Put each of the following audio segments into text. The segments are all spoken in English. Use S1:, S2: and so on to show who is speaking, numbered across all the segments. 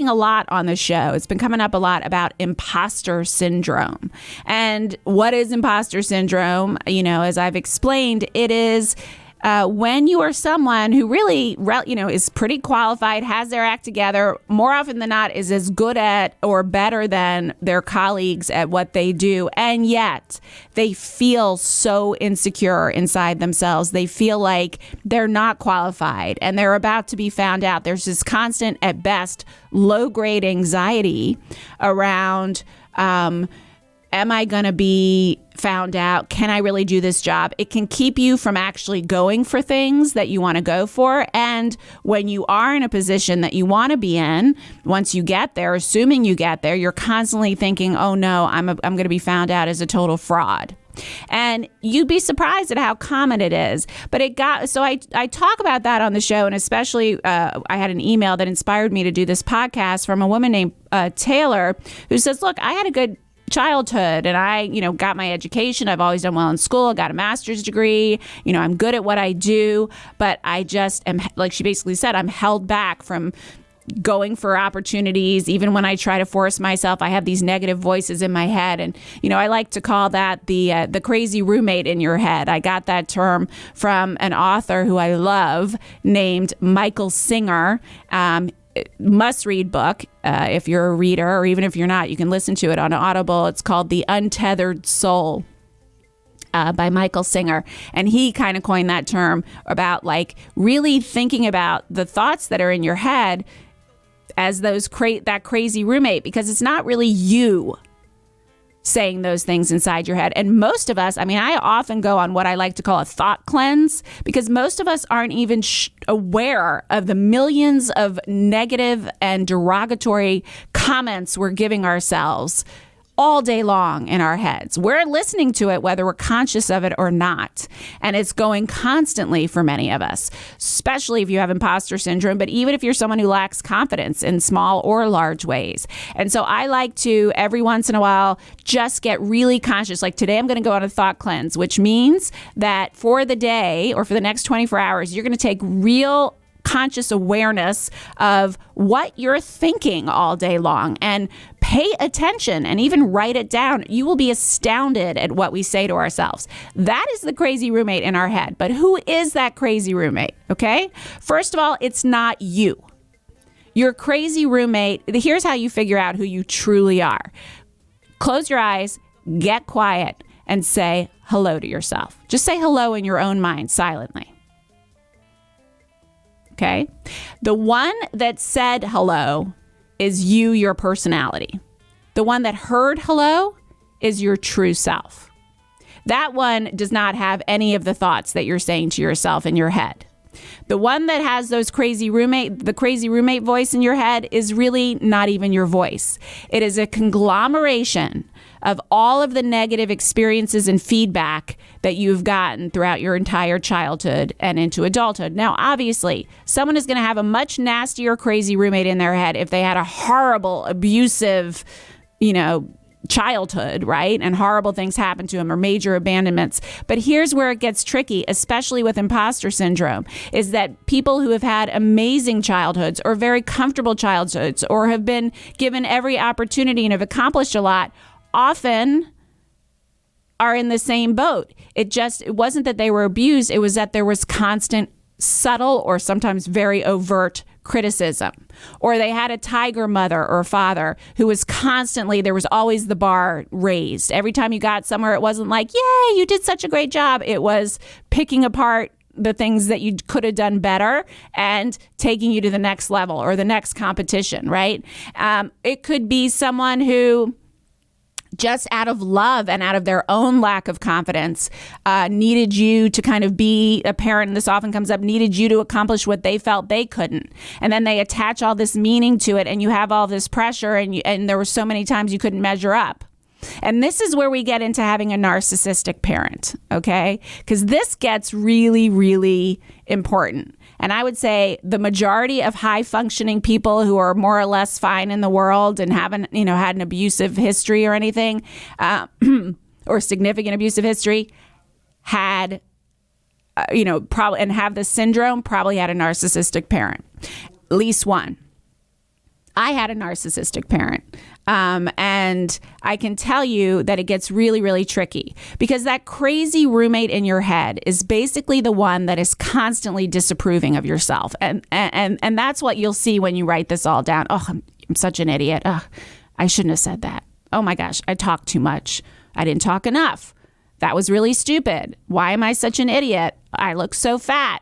S1: a lot on the show. It's been coming up a lot about imposter syndrome. And what is imposter syndrome? You know, as I've explained, it is when you are someone who really, is pretty qualified, has their act together, more often than not is as good at or better than their colleagues at what they do. And yet they feel so insecure inside themselves. They feel like they're not qualified and they're about to be found out. There's this constant, at best, low-grade anxiety around, am I going to be found out? Can I really do this job? It can keep you from actually going for things that you want to go for. And when you are in a position that you want to be in, once you get there, assuming you get there, you're constantly thinking, oh no, I'm going to be found out as a total fraud. And you'd be surprised at how common it is. But I talk about that on the show. And especially I had an email that inspired me to do this podcast from a woman named Taylor, who says, look, I had a good childhood and I, got my education. I've always done well in school, got a master's degree. I'm good at what I do, but I just am, like she basically said, I'm held back from going for opportunities. Even when I try to force myself, I have these negative voices in my head. And, I like to call that the crazy roommate in your head. I got that term from an author who I love named Michael Singer. Must-read book. If you're a reader, or even if you're not, you can listen to it on Audible. It's called The Untethered Soul by Michael Singer. And he kind of coined that term about like really thinking about the thoughts that are in your head as that crazy roommate, because it's not really you saying those things inside your head. And most of us, I often go on what I like to call a thought cleanse, because most of us aren't even aware of the millions of negative and derogatory comments we're giving ourselves all day long in our heads. We're listening to it whether we're conscious of it or not. And it's going constantly for many of us, especially if you have imposter syndrome, but even if you're someone who lacks confidence in small or large ways. And so I like to, every once in a while, just get really conscious. Like today, I'm going to go on a thought cleanse, which means that for the day or for the next 24 hours, you're going to take real conscious awareness of what you're thinking all day long and pay attention and even write it down. You will be astounded at what we say to ourselves. That is the crazy roommate in our head. But who is that crazy roommate? Okay. First of all, it's not you. Your crazy roommate. Here's how you figure out who you truly are. Close your eyes, get quiet, and say hello to yourself. Just say hello in your own mind silently. Okay. The one that said hello is you, your personality. The one that heard hello is your true self. That one does not have any of the thoughts that you're saying to yourself in your head. The one that has the crazy roommate voice in your head is really not even your voice. It is a conglomeration of all of the negative experiences and feedback that you've gotten throughout your entire childhood and into adulthood. Now, obviously, someone is going to have a much nastier, crazy roommate in their head if they had a horrible, abusive, childhood, right? And horrible things happen to them or major abandonments. But here's where it gets tricky, especially with imposter syndrome, is that people who have had amazing childhoods or very comfortable childhoods or have been given every opportunity and have accomplished a lot often are in the same boat. It wasn't that they were abused. It was that there was constant, subtle, or sometimes very overt criticism. Or they had a tiger mother or father who was constantly, there was always the bar raised. Every time you got somewhere, it wasn't like, yay, you did such a great job. It was picking apart the things that you could have done better and taking you to the next level or the next competition, right? It could be someone who just out of love and out of their own lack of confidence, needed you to kind of be a parent, and this often comes up, needed you to accomplish what they felt they couldn't. And then they attach all this meaning to it, and you have all this pressure, and there were so many times you couldn't measure up. And this is where we get into having a narcissistic parent, okay? Because this gets really, really important. And I would say the majority of high-functioning people who are more or less fine in the world and haven't, had an abusive history or anything, or significant abusive history, had, probably, and have the syndrome, probably had a narcissistic parent. At least one. I had a narcissistic parent. And I can tell you that it gets really, really tricky because that crazy roommate in your head is basically the one that is constantly disapproving of yourself. And that's what you'll see when you write this all down. Oh, I'm such an idiot. Oh, I shouldn't have said that. Oh my gosh, I talked too much. I didn't talk enough. That was really stupid. Why am I such an idiot? I look so fat.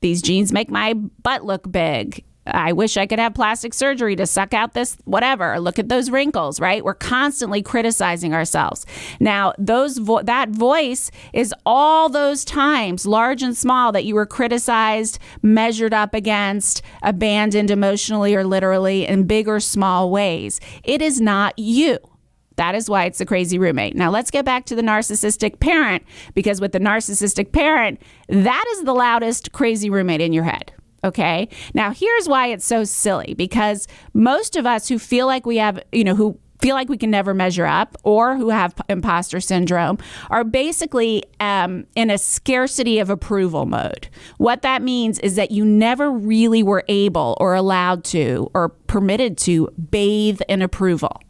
S1: These jeans make my butt look big. I wish I could have plastic surgery to suck out this whatever. Look at those wrinkles, right? We're constantly criticizing ourselves. Now, that voice is all those times, large and small, that you were criticized, measured up against, abandoned emotionally or literally in big or small ways. It is not you. That is why it's the crazy roommate. Now, let's get back to the narcissistic parent, because with the narcissistic parent, that is the loudest crazy roommate in your head. Okay. Now, here's why it's so silly, because most of us who feel like we have, who feel like we can never measure up or who have imposter syndrome are basically in a scarcity of approval mode. What that means is that you never really were able or allowed to or permitted to bathe in approval,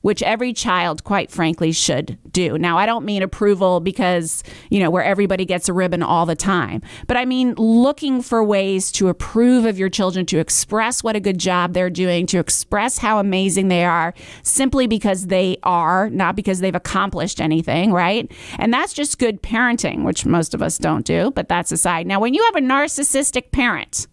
S1: which every child, quite frankly, should do. Now, I don't mean approval because, where everybody gets a ribbon all the time, but I mean looking for ways to approve of your children, to express what a good job they're doing, to express how amazing they are simply because they are, not because they've accomplished anything, right? And that's just good parenting, which most of us don't do, but that's aside. Now, when you have a narcissistic parent,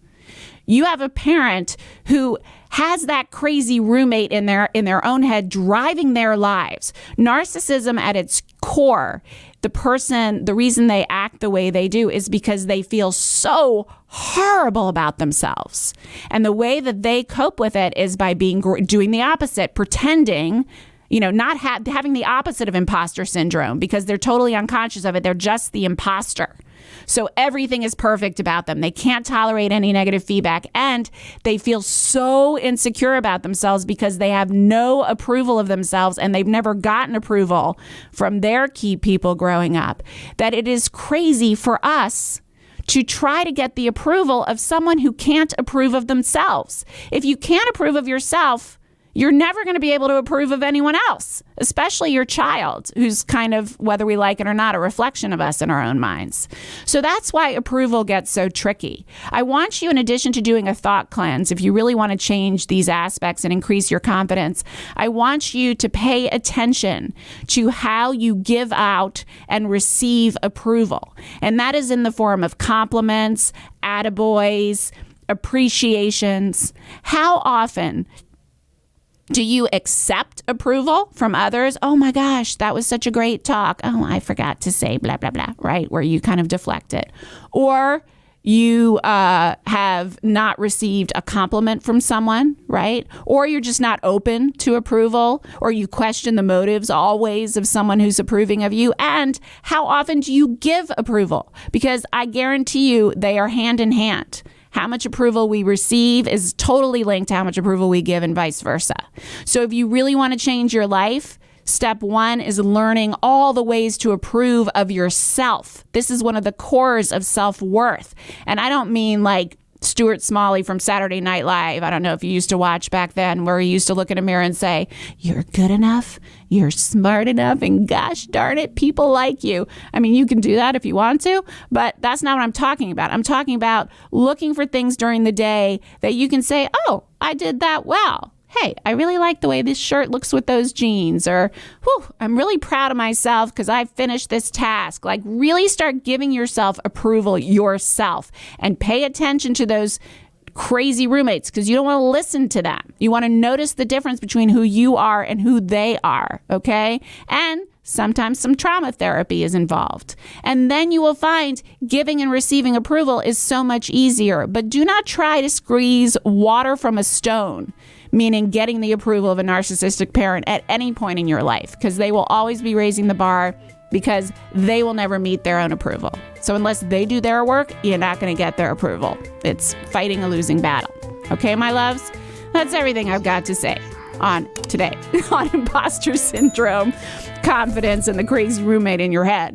S1: you have a parent who has that crazy roommate in their own head driving their lives. Narcissism at its core, the reason they act the way they do is because they feel so horrible about themselves. And the way that they cope with it is by doing the opposite, pretending, not having the opposite of imposter syndrome, because they're totally unconscious of it. They're just the imposter. So everything is perfect about them. They can't tolerate any negative feedback, and they feel so insecure about themselves because they have no approval of themselves, and they've never gotten approval from their key people growing up, that it is crazy for us to try to get the approval of someone who can't approve of themselves. If you can't approve of yourself, you're never going to be able to approve of anyone else, especially your child, who's kind of, whether we like it or not, a reflection of us in our own minds. So that's why approval gets so tricky. I want you, in addition to doing a thought cleanse, if you really want to change these aspects and increase your confidence, I want you to pay attention to how you give out and receive approval. And that is in the form of compliments, attaboys, appreciations. How often do you accept approval from others? Oh my gosh, that was such a great talk. Oh, I forgot to say blah, blah, blah, right? Where you kind of deflect it. Or you have not received a compliment from someone, right? Or you're just not open to approval, or you question the motives always of someone who's approving of you. And how often do you give approval? Because I guarantee you they are hand in hand. How much approval we receive is totally linked to how much approval we give, and vice versa. So if you really want to change your life, step one is learning all the ways to approve of yourself. This is one of the cores of self-worth. And I don't mean like Stuart Smalley from Saturday Night Live. I don't know if you used to watch back then, where he used to look in a mirror and say, "You're good enough, you're smart enough, and gosh darn it, people like you." I mean, you can do that if you want to, but that's not what I'm talking about. I'm talking about looking for things during the day that you can say, "Oh, I did that well. Hey, I really like the way this shirt looks with those jeans," or, "Whew, I'm really proud of myself because I finished this task." Like, really start giving yourself approval yourself, and pay attention to those crazy roommates, because you don't want to listen to them. You want to notice the difference between who you are and who they are, okay? And sometimes some trauma therapy is involved. And then you will find giving and receiving approval is so much easier. But do not try to squeeze water from a stone, meaning getting the approval of a narcissistic parent at any point in your life, because they will always be raising the bar, because they will never meet their own approval. So unless they do their work, you're not going to get their approval. It's fighting a losing battle. Okay, my loves? That's everything I've got to say on today on imposter syndrome, confidence, and the crazy roommate in your head.